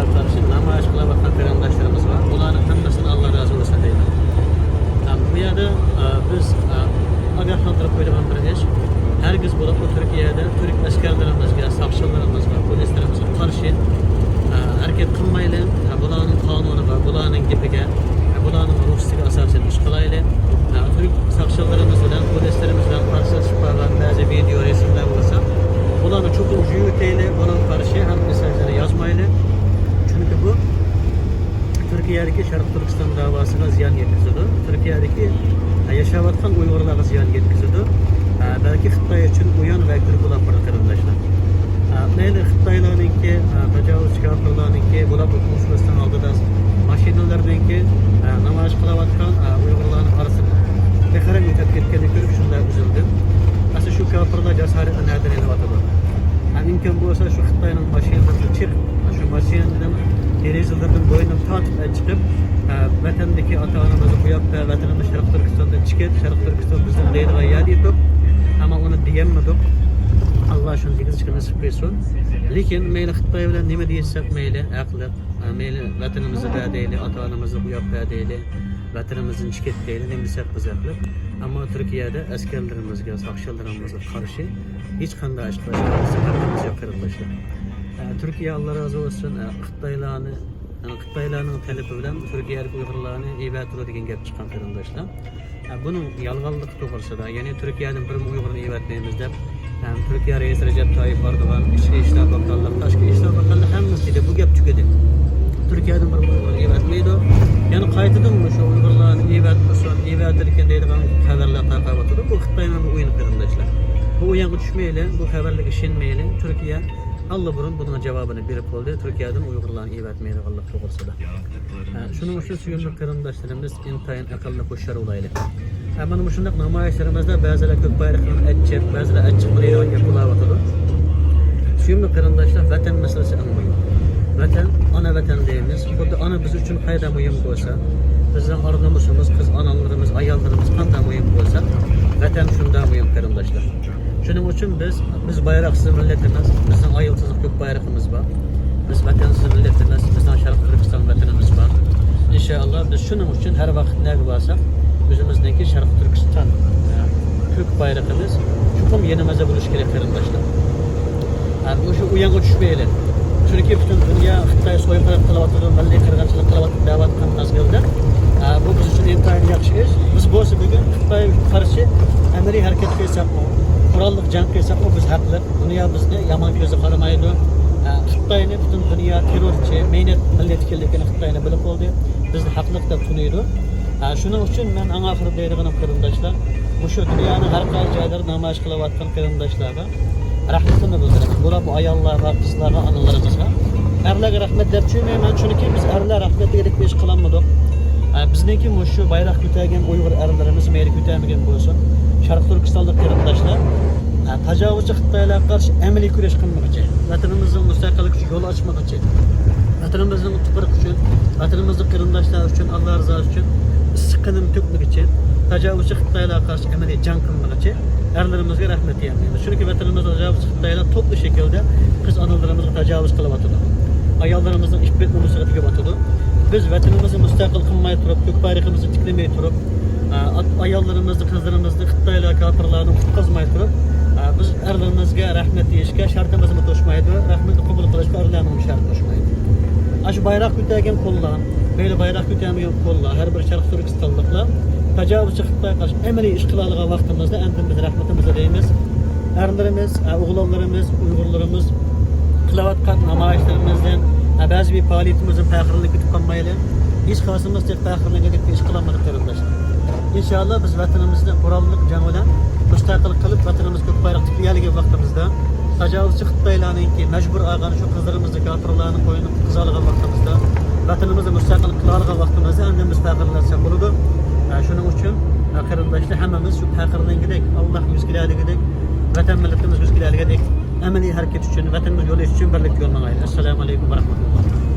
Xitoy'a karşı namoyish qilayotgan qarindoshlarimiz var. Ularning hammasini Alloh rozi bo'lsin deyman. Bu yerda biz ogohlantirib qo'yadigan bir ish, hargiz bo'lib Turkiyada Türk askarlarimizga, saqchilarimizga, polislerimizga qarshi harakat qilmaylik. Bularning qonuni va bularning gapiga, bularning ruxsatiga asosan ish qilaylik. Türk saqchilarimiz bilan, polislerimiz bilan qarshilashib ba'zi video resimlar bo'lsa, bularni cho'qib yutaylik, bularga qarshi ham mesajlar yozmaylik. Chunki bu Türkiye'deki Sharq Turkiston davosına ziyan yetkazadi. Türkiye'deki yaşayotgan Uyg'urlarga ziyan yetkazadi. Belki Xitoy uchun o'yin va kulgi bo'lib qarindoshlar. Mayli Xitoylarningki, tajovuzchi kafirlarningki, bular o'tmishdan oldida mashinalarningki namoyish qilayotgan Uyg'urlarning orasida beharam o'tib ketganini ko'rib shunday uzildim. Asli shu kafirlar jasoratini nereden elyapti? İmkan bo'lsa shu Xitoyning mashinalaridan chiqib, shu mashinadan derazalardan bo'yini tortib chiqib, vatandagi ota-onamizni qo'yib, vatanimiz Sharq Turkistondan chiqib, Sharq Turkiston bizning deydigan yer edi. Ama onu diyemmedik. Allah şunu dikizlikini nasip etsin. Lekin mayli Xitoy bilan nima deysek mayli aqli, mayli vatanimizni deyli, ota-onamizni qo'yib deyli, vatanimizdan chiqib deyli, nima desek biz aqli. Ammo Turkiyada askarlarimizga, saqchilarimizga qarshi hech qanday ish qilishimiz yo'q qarindoshlar. Türkiye Allah razı olsun Xitoylarning talebi bilan Turkiyalik Uyg'urlarni evatirib degan gap chiqqan qarindoshlar. Bunun yalg'onligi to'g'risida, ya'ni Turkiyadan bir Uyg'urni evatmaymiz deb, Türkiye Reis Recep Tayyip Erdoğan Ichki ishlar bakanlığı, tashqi ishlar bakanlığı hammasida bu gap tugadi. Turkiyadan bir Uyg'urni evatmaydi. Ya'ni qaytadan shu Uyg'urlarni evatirgan deydigan xabarlar tarqalyapti. Bu Xitoyning o'yini qarindoshlar. Bu o'yinga tushmayli, bu xabarlarga ishonmayli. Turkiya Allah burun bunun cevabını berip oldu. Türkiye'den Uygurlarını evetmeyi Allah to'g'risida. Şunun uchun suyumli qarindoshlarimiz intayin aqlli qo'shar olayli. Mana shunday namoyishlarimizda ba'zilar ko'k bayroqlarni achchib, ba'zilar achchiq qiladigan gap bo'layotadi. Suyumli qarindoshlar, vatan masalasi eng muhim. Vatan, ona vatan deymiz. Xuddi ona biz uchun qayda muhim bo'lsa, bizning ornomuzimiz, qiz onalarimiz, ayollarimiz qanday muhim bo'lsa, vatan shunday muhim qarindoshlar. Şunun için biz bayraksız milletimiz, bizim ayılsız kök bayrağımız var. Biz vatansız milletimiz, bizim Sharq Turkiston vatanımız var. İnşallah biz şunun için her vakit ne varsa, özümüzdeki Sharq Turkiston kök bayrağımız çukum yenimize buluş gerek qarindoshlar. Bu şu uyanğa düşmeyelim. Türkiye bütün dünya Xitoy soyqirib qilayotgan, milliy qirg'inchilik qilayotgan da'vatdan nazgilda. Bu biz için intayin yaxshi ish. Biz bo'lsa bugun Xitoyga qarshi amaliy harakat qilsak, kurallık can kıysak o biz haklı. Dünya bizni yaman gözü qaramaydi. Xitoyni bütün dünya terörçi, meynet milletkiligini Xitoyni bilib oldu. Bizni haqliqda tunuydu. Şunun için men eng oxirida deydiganim qarindoshlar, şu dünyanın har qaysi joylarida namoyish qilayotgan qarindoshlarga rahmatini bildiraman. Bular bu ayollarga, qizlarga, onalarimizga. Erlarga rahmat deb tushunmayman, chunki biz erlar rahmat dedik ish qilolmadik. Bizniki şu bayroq ko'targan Uyg'ur erlarimiz meyli ko'tarmagan bo'lsin. Sharq Turkistonlik qarindoshlar tajovuzchi Xitoylarga qarshi amaliy kurash qilmoqchi. Vatanimizning mustaqillik uchun yo'l ochmoqchi. Vatanimizning tuproq uchun, vatanimizning qarindoshlar uchun, Alloh rizosi uchun issiqqanim to'kmoqchi. Tajovuzchi Xitoylarga qarshi amaliy jang qilmoqchi. Erlarimizga rahmat deyamiz. Chunki vatanimizda tajovuzchi Xitoylar topli shaklda qiz onalarimizga tajovuz qilyapti. Ayollarimizning ish betmasiga tegyapti. Biz vatanimizni mustaqil qilmay turib, ko'k bayrog'imizni tiklamay turib, ayollarimizni, qizlarimizni Xitoylar kafirlarni qutqazmay turib, biz erlarimizga rahmat deyishga shartimizni qo'shmaydi, rahmatni qabul qilishga erlarning shart qo'shmaydi. Shu bayroq ko'targan qo'llar, böyle bayroq ko'tarmagan qo'llar, har bir Sharq Turkistonliklar tajovuzchi Xitoyga qarshi amaliy ish qila olgan vaqtimizda endi biz rahmatimizni deymiz. Erlarimiz, o'g'illarimiz, Uyg'urlarimiz qilayotgan namoyishlarimizdan ba'zi bir faoliyatimizin faxrligini kutib qolmaylik. Hech qaysimiz tek faxrligini ish qilamadik qarindoshlar. İnşallah biz vatanımızda kurallık camidan müstakil kılıp vatanımız kök bayrak tikleyalgen vaktimizde tajovuzchi Xitoylarninki mecbur algan şu kızlarımızda kafirlarning qo'yini qizalgan vaktimizde vatanımızda müstakil qilgan vaktimizde endi müstakillansa bo'ladi. Shuning uchun qarindoshlar hammamiz shu faxrlangidak, Alloh yuzgilaligidek, vatan millatimiz yuzgilaligidek amaliy harakat uchun, vatanimiz yo'li uchun birlikda yo'l mangaylik. Assalomu alaykum va rahmatulloh.